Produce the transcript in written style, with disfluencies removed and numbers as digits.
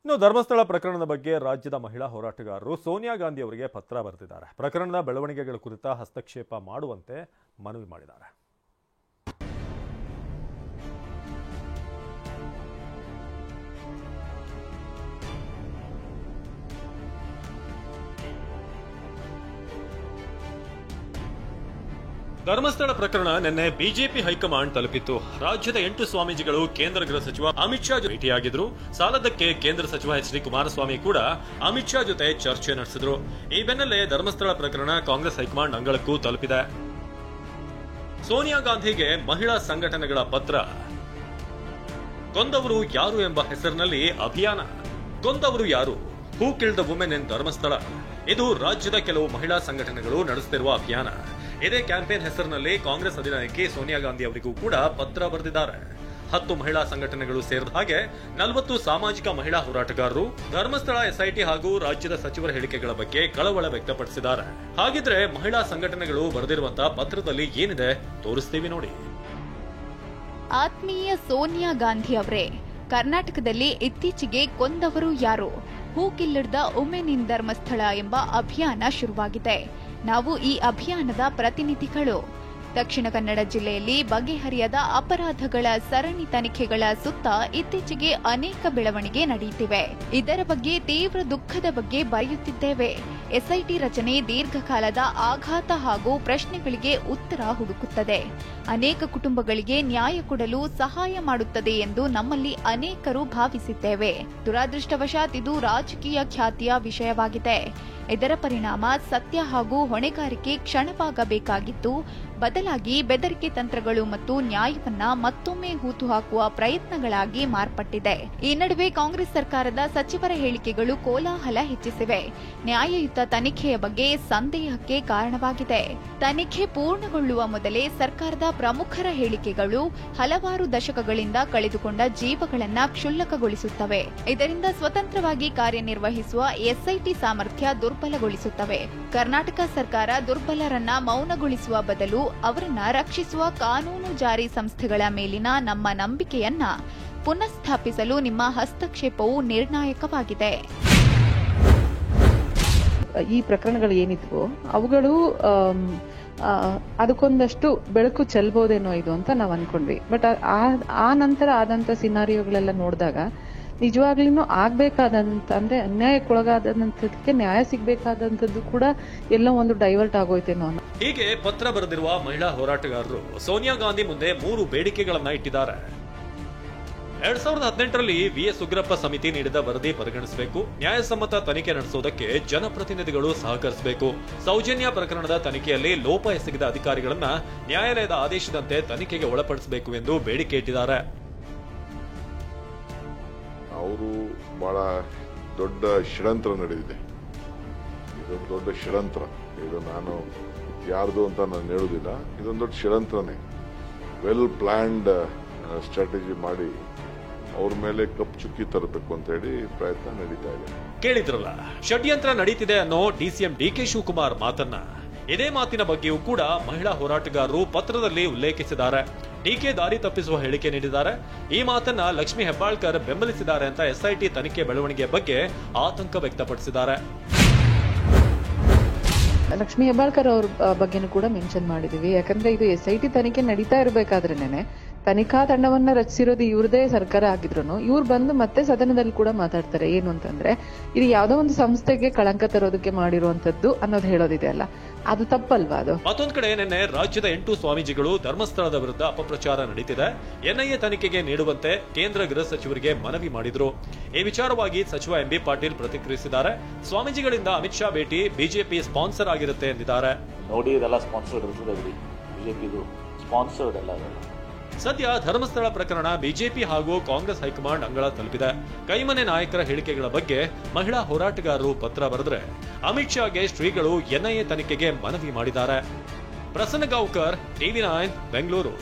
ಇನ್ನು ಧರ್ಮಸ್ಥಳ ಪ್ರಕರಣದ ಬಗ್ಗೆ ರಾಜ್ಯದ ಮಹಿಳಾ ಹೋರಾಟಗಾರರು ಸೋನಿಯಾ ಗಾಂಧಿ ಅವರಿಗೆ ಪತ್ರ ಬರೆದಿದ್ದಾರೆ. ಪ್ರಕರಣದ ಬೆಳವಣಿಗೆಗಳ ಕುರಿತ ಹಸ್ತಕ್ಷೇಪ ಮಾಡುವಂತೆ ಮನವಿ ಮಾಡಿದ್ದಾರೆ. ಧರ್ಮಸ್ಥಳ ಪ್ರಕರಣ ನಿನ್ನೆ ಬಿಜೆಪಿ ಹೈಕಮಾಂಡ್ ತಲುಪಿತ್ತು. ರಾಜ್ಯದ 8 ಸ್ವಾಮೀಜಿಗಳು ಕೇಂದ್ರ ಗೃಹ ಸಚಿವ ಅಮಿತ್ ಶಾ ಭೇಟಿಯಾಗಿದ್ರು. ಸಾಲದಕ್ಕೆ ಕೇಂದ್ರ ಸಚಿವ ಎಚ್ ಡಿ ಕುಮಾರಸ್ವಾಮಿ ಕೂಡ ಅಮಿತ್ ಶಾ ಜೊತೆ ಚರ್ಚೆ ನಡೆಸಿದ್ರು. ಈ ಬೆನ್ನಲ್ಲೇ ಧರ್ಮಸ್ಥಳ ಪ್ರಕರಣ ಕಾಂಗ್ರೆಸ್ ಹೈಕಮಾಂಡ್ ಅಂಗಳಕ್ಕೂ ತಲುಪಿದೆ. ಸೋನಿಯಾ ಗಾಂಧಿಗೆ ಮಹಿಳಾ ಸಂಘಟನೆಗಳ ಪತ್ರ. ಕೊಂದವರು ಯಾರು ಎಂಬ ಹೆಸರಿನಲ್ಲಿ ಅಭಿಯಾನ. ಕೊಂದವರು ಯಾರು? Who killed the women in Dharmasthala. ಇದು ರಾಜ್ಯದ ಕೆಲವು ಮಹಿಳಾ ಸಂಘಟನೆಗಳು ನಡೆಸುತ್ತಿರುವ ಅಭಿಯಾನ. ಇದೇ ಕ್ಯಾಂಪೇನ್ ಹೆಸರಿನಲ್ಲಿ ಕಾಂಗ್ರೆಸ್ ಅಧಿನಾಯಕಿ ಸೋನಿಯಾ ಗಾಂಧಿ ಅವರಿಗೂ ಕೂಡ ಪತ್ರ ಬರೆದಿದ್ದಾರೆ. 10 ಮಹಿಳಾ ಸಂಘಟನೆಗಳು ಸೇರಿದ ಹಾಗೆ 40 ಸಾಮಾಜಿಕ ಮಹಿಳಾ ಹೋರಾಟಗಾರರು ಧರ್ಮಸ್ಥಳ ಎಸ್ಐಟಿ ಹಾಗೂ ರಾಜ್ಯದ ಸಚಿವರ ಹೇಳಿಕೆಗಳ ಬಗ್ಗೆ ಕಳವಳ ವ್ಯಕ್ತಪಡಿಸಿದ್ದಾರೆ. ಹಾಗಿದ್ರೆ ಮಹಿಳಾ ಸಂಘಟನೆಗಳು ಬರೆದಿರುವಂತಹ ಪತ್ರದಲ್ಲಿ ಏನಿದೆ ತೋರಿಸ್ತೀವಿ ನೋಡಿ. ಆತ್ಮೀಯ ಸೋನಿಯಾ ಗಾಂಧಿ ಅವರೇ, ಕರ್ನಾಟಕದಲ್ಲಿ ಇತ್ತೀಚೆಗೆ ಕೊಂದವರು ಯಾರು? Who killed the women in Dharmasthala ಎಂಬ ಅಭಿಯಾನ ಶುರುವಾಗಿದೆ. ನಾವು ಈ ಅಭಿಯಾನದ ಪ್ರತಿನಿಧಿಗಳು. ದಕ್ಷಿಣ ಕನ್ನಡ ಜಿಲ್ಲೆಯಲ್ಲಿ ಬಗೆಹರಿಯದ ಅಪರಾಧಗಳ ಸರಣಿ ತನಿಖೆಗಳ ಸುತ್ತ ಇತ್ತೀಚೆಗೆ ಅನೇಕ ಬೆಳವಣಿಗೆ ನಡೆಯುತ್ತಿವೆ. ಇದರ ಬಗ್ಗೆ ತೀವ್ರ ದುಃಖದ ಬಗ್ಗೆ ಬರೆಯುತ್ತಿದ್ದೇವೆ. ಎಸ್ಐಟಿ ರಚನೆ ದೀರ್ಘಕಾಲದ ಆಘಾತ ಹಾಗೂ ಪ್ರಶ್ನೆಗಳಿಗೆ ಉತ್ತರ ಹುಡುಕುತ್ತದೆ. ಅನೇಕ ಕುಟುಂಬಗಳಿಗೆ ನ್ಯಾಯ ಕೊಡಲು ಸಹಾಯ ಮಾಡುತ್ತದೆ ಎಂದು ನಮ್ಮಲ್ಲಿ ಅನೇಕರು ಭಾವಿಸಿದ್ದೇವೆ. ದುರಾದೃಷ್ಟವಶಾತ್ ಇದು ರಾಜಕೀಯ ಖ್ಯಾತಿಯ ವಿಷಯವಾಗಿದೆ. ಇದರ ಪರಿಣಾಮ ಸತ್ಯ ಹಾಗೂ ಹೊಣೆಗಾರಿಕೆ ಕ್ಷಣವಾಗಬೇಕಾಗಿತ್ತು. ಬದಲಾಗಿ ಬೆದರಿಕೆ ತಂತ್ರಗಳು ಮತ್ತು ನ್ಯಾಯವನ್ನ ಮತ್ತೊಮ್ಮೆ ಹೂತು ಹಾಕುವ ಪ್ರಯತ್ನಗಳಾಗಿ ಮಾರ್ಪಟ್ಟಿದೆ. ಈ ನಡುವೆ ಕಾಂಗ್ರೆಸ್ ಸರ್ಕಾರದ ಸಚಿವರ ಹೇಳಿಕೆಗಳು ಕೋಲಾಹಲ ಹೆಚ್ಚಿಸಿವೆ. ನ್ಯಾಯಯುತ ತನಿಖೆಯ ಬಗ್ಗೆ ಸಂದೇಹಕ್ಕೆ ಕಾರಣವಾಗಿದೆ. ತನಿಖೆ ಪೂರ್ಣಗೊಳ್ಳುವ ಮೊದಲೇ ಸರ್ಕಾರದ ಪ್ರಮುಖರ ಹೇಳಿಕೆಗಳು ಹಲವಾರು ದಶಕಗಳಿಂದ ಕಳೆದುಕೊಂಡ ಜೀವಗಳನ್ನ ಕ್ಷುಲ್ಲಕಗೊಳಿಸುತ್ತವೆ. ಇದರಿಂದ ಸ್ವತಂತ್ರವಾಗಿ ಕಾರ್ಯನಿರ್ವಹಿಸುವ ಎಸ್ಐಟಿ ಸಾಮರ್ಥ್ಯ ದುರ್ಬಲಗೊಳಿಸುತ್ತವೆ. ಕರ್ನಾಟಕ ಸರ್ಕಾರ ದುರ್ಬಲರನ್ನ ಮೌನಗೊಳಿಸುವ ಬದಲು ಅವರನ್ನ ರಕ್ಷಿಸುವ ಕಾನೂನು ಜಾರಿ ಸಂಸ್ಥೆಗಳ ಮೇಲಿನ ನಮ್ಮ ನಂಬಿಕೆಯನ್ನ ಪುನಃಸ್ಥಾಪಿಸಲು ನಿಮ್ಮ ಹಸ್ತಕ್ಷೇಪವು ನಿರ್ಣಾಯಕವಾಗಿದೆ. ಈ ಪ್ರಕರಣಗಳು ಏನಿದ್ವು ಅವುಗಳು ಅದಕ್ಕೊಂದಷ್ಟು ಬೆಳಕು ಚೆಲ್ಬಹುದೇನೋ ಇದು ಅಂತ ನಾವು ಅನ್ಕೊಂಡ್ವಿ. ಬಟ್ ಆ ನಂತರ ಆದಂತ ಸಿನಾರಿಯೋಗಳೆಲ್ಲ ನೋಡಿದಾಗ ನಿಜವಾಗ್ಲೂ ಆಗ್ಬೇಕಾದಂತ ಅಂದ್ರೆ ಅನ್ಯಾಯಕ್ಕೊಳಗಾದಂತದಕ್ಕೆ ನ್ಯಾಯ ಸಿಗ್ಬೇಕಾದಂತದ್ದು ಕೂಡ ಎಲ್ಲೋ ಒಂದು ಡೈವರ್ಟ್ ಆಗೋಯ್ತೇನೋ ಅನ್ನೋ. ಹೀಗೆ ಪತ್ರ ಬರೆದಿರುವ ಮಹಿಳಾ ಹೋರಾಟಗಾರರು ಸೋನಿಯಾ ಗಾಂಧಿ ಮುಂದೆ 3 ಬೇಡಿಕೆಗಳನ್ನ ಇಟ್ಟಿದ್ದಾರೆ. 2018ರಲ್ಲಿ ವಿಎಸ್ ಉಗ್ರಪ್ಪ ಸಮಿತಿ ನೀಡಿದ ವರದಿ ಪರಿಗಣಿಸಬೇಕು. ನ್ಯಾಯಸಮ್ಮತ ತನಿಖೆ ನಡೆಸುವುದಕ್ಕೆ ಜನಪ್ರತಿನಿಧಿಗಳು ಸಹಕರಿಸಬೇಕು. ಸೌಜನ್ಯ ಪ್ರಕರಣದ ತನಿಖೆಯಲ್ಲಿ ಲೋಪ ಎಸಗಿದ ಅಧಿಕಾರಿಗಳನ್ನ ನ್ಯಾಯಾಲಯದ ಆದೇಶದಂತೆ ತನಿಖೆಗೆ ಒಳಪಡಿಸಬೇಕು ಎಂದು ಬೇಡಿಕೆ ಇಟ್ಟಿದ್ದಾರೆ. ಅವರು ಬಹಳ ದೊಡ್ಡ ಷಡ್ಯಂತ್ರ ನಡೆದಿದೆ. ಇದೊಂದು ದೊಡ್ಡ ಷಡ್ಯಂತ್ರ. ಇದು ನಾನು ಯಾರ್ದು ಅಂತ ನಾನು ಹೇಳುವುದಿಲ್ಲ. ಇದೊಂದು ದೊಡ್ಡ ಷಡ್ಯಂತ್ರನೇ. ವೆಲ್ ಪ್ಲಾನ್ಡ್ ಸ್ಟ್ರಾಟಜಿ ಮಾಡಿ ಅವ್ರ ಮೇಲೆ ಕಪ್ಪು ಚುಕ್ಕಿ ತರಬೇಕು ಅಂತ ಹೇಳಿ ಪ್ರಯತ್ನ ನಡೀತಾ ಇದೆ. ಕೇಳಿದ್ರಲ್ಲ, ಷಡ್ಯಂತ್ರ ನಡೀತಿದೆ ಅನ್ನೋ ಡಿಸಿಎಂ ಡಿಕೆ ಶಿವಕುಮಾರ್ ಮಾತನ್ನ. ಇದೇ ಮಾತಿನ ಬಗ್ಗೆಯೂ ಕೂಡ ಮಹಿಳಾ ಹೋರಾಟಗಾರರು ಪತ್ರದಲ್ಲಿ ಉಲ್ಲೇಖಿಸಿದ್ದಾರೆ. ಡಿಕೆ ದಾರಿ ತಪ್ಪಿಸುವ ಹೇಳಿಕೆ ನೀಡಿದ್ದಾರೆ. ಈ ಮಾತನ್ನ ಲಕ್ಷ್ಮೀ ಹೆಬ್ಬಾಳ್ಕರ್ ಬೆಂಬಲಿಸಿದ್ದಾರೆ ಅಂತ ಎಸ್ಐಟಿ ತನಿಖೆ ಬೆಳವಣಿಗೆ ಬಗ್ಗೆ ಆತಂಕ ವ್ಯಕ್ತಪಡಿಸಿದ್ದಾರೆ. ಲಕ್ಷ್ಮೀ ಹೆಬ್ಬಾಳ್ಕರ್ ಅವ್ರ ಬಗ್ಗೆನೂ ಕೂಡ ಮೆನ್ಷನ್ ಮಾಡಿದೀವಿ. ಯಾಕಂದ್ರೆ ಇದು ಎಸ್ಐಟಿ ತನಿಖೆ ನಡೀತಾ ಇರಬೇಕಾದ್ರೇನೆ ತನಿಖಾ ತಂಡವನ್ನ ರಚಿಸಿರೋದು ಇವ್ರದೇ ಸರ್ಕಾರ ಆಗಿದ್ರು ಇವ್ರು ಬಂದು ಮತ್ತೆ ಸದನದಲ್ಲಿ ಕೂಡ ಮಾತಾಡ್ತಾರೆ. ಏನು ಅಂತಂದ್ರೆ ಇದು ಯಾವ್ದೋ ಒಂದು ಸಂಸ್ಥೆಗೆ ಕಳಂಕ ತರೋದಕ್ಕೆ ಮಾಡಿರುವಂತದ್ದು ಅನ್ನೋದು ಹೇಳೋದಿದೆ ಅಲ್ಲ, ಅದು ತಪ್ಪಲ್ವಾ? ಅದು ಮತ್ತೊಂದ್ ಕಡೆ ನಿನ್ನೆ ರಾಜ್ಯದ 8 ಸ್ವಾಮೀಜಿಗಳು ಧರ್ಮಸ್ಥಳದ ವಿರುದ್ಧ ಅಪಪ್ರಚಾರ ನಡೀತಿದೆ, ಎನ್ಐಎ ತನಿಖೆಗೆ ನೀಡುವಂತೆ ಕೇಂದ್ರ ಗೃಹ ಸಚಿವರಿಗೆ ಮನವಿ ಮಾಡಿದ್ರು. ಈ ವಿಚಾರವಾಗಿ ಸಚಿವ ಎಂಬಿ ಪಾಟೀಲ್ ಪ್ರತಿಕ್ರಿಯಿಸಿದ್ದಾರೆ. ಸ್ವಾಮೀಜಿಗಳಿಂದ ಅಮಿತ್ ಶಾ ಭೇಟಿ ಬಿಜೆಪಿ ಸ್ಪಾನ್ಸರ್ ಆಗಿರುತ್ತೆ ಎಂದಿದ್ದಾರೆ. ನೋಡಿ, ಇದೆಲ್ಲ ಸ್ಪಾನ್ಸರ್ಡ್ ಇರ್ತದೆ, ಬಿಜೆಪಿದು ಸ್ಪಾನ್ಸರ್ಡ್ ಎಲ್ಲ. ಸದ್ಯ ಧರ್ಮಸ್ಥಳ ಪ್ರಕರಣ ಬಿಜೆಪಿ ಹಾಗೂ ಕಾಂಗ್ರೆಸ್ ಹೈಕಮಾಂಡ್ ಅಂಗಳ ತಲುಪಿದೆ. ಕೈಮನೆ ನಾಯಕರ ಹೇಳಿಕೆಗಳ ಬಗ್ಗೆ ಮಹಿಳಾ ಹೋರಾಟಗಾರರು ಪತ್ರ ಬರೆದ್ರೆ ಅಮಿತ್ ಶಾಗೆ ಶ್ರೀಗಳು ಎನ್ಐಎ ತನಿಖೆಗೆ ಮನವಿ ಮಾಡಿದ್ದಾರೆ. ಪ್ರಸನ್ನ ಗಾಂವ್ಕರ್, ಟಿವಿ9 ಬೆಂಗಳೂರು.